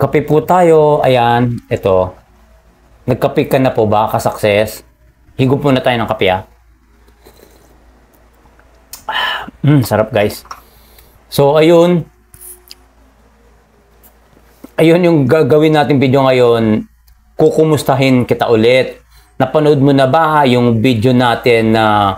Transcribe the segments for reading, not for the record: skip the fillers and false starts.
Kape po tayo. Ayan, ito. Nagkape ka na po ba, ka-success? Higop muna tayo ng kape, ah. Sarap, guys. So, ayun. Ayun yung gagawin natin video ngayon. Kukumustahin kita ulit. Napanood mo na ba yung video natin na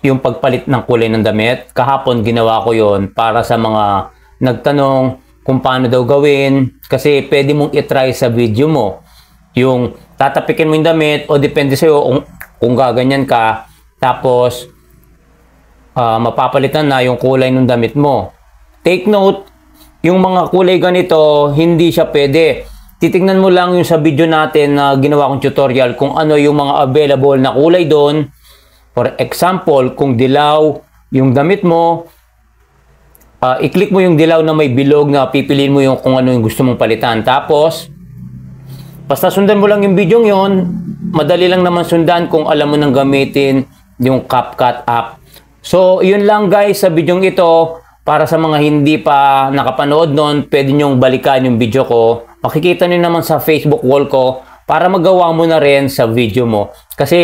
yung pagpalit ng kulay ng damit? Kahapon ginawa ko yon para sa mga nagtanong kung paano daw gawin. Kasi pwede mong itry sa video mo. Yung tatapikin mo yung damit o depende sa'yo kung gaganyan ka. Tapos, mapapalitan na yung kulay ng damit mo. Take note, yung mga kulay ganito, hindi siya pwede. Titignan mo lang yung sa video natin na ginawa kong tutorial kung ano yung mga available na kulay doon. For example, kung dilaw yung damit mo, i-click mo yung dilaw na may bilog na pipiliin mo yung kung ano yung gusto mong palitan. Tapos, basta sundan mo lang yung video yon, madali lang naman sundan kung alam mo nang gamitin yung CapCut app. So, yun lang guys sa video ito. Para sa mga hindi pa nakapanood nun, pwede nyong balikan yung video ko. Makikita nyo naman sa Facebook wall ko para magawa mo na rin sa video mo. Kasi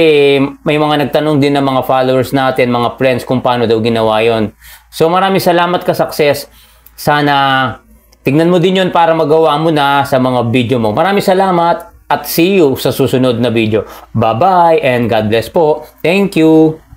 may mga nagtanong din ng mga followers natin, mga friends, kung paano daw ginawa yon. So maraming salamat ka-success. Sana tignan mo din yon para magawa mo na sa mga video mo. Maraming salamat at see you sa susunod na video. Bye-bye and God bless po. Thank you.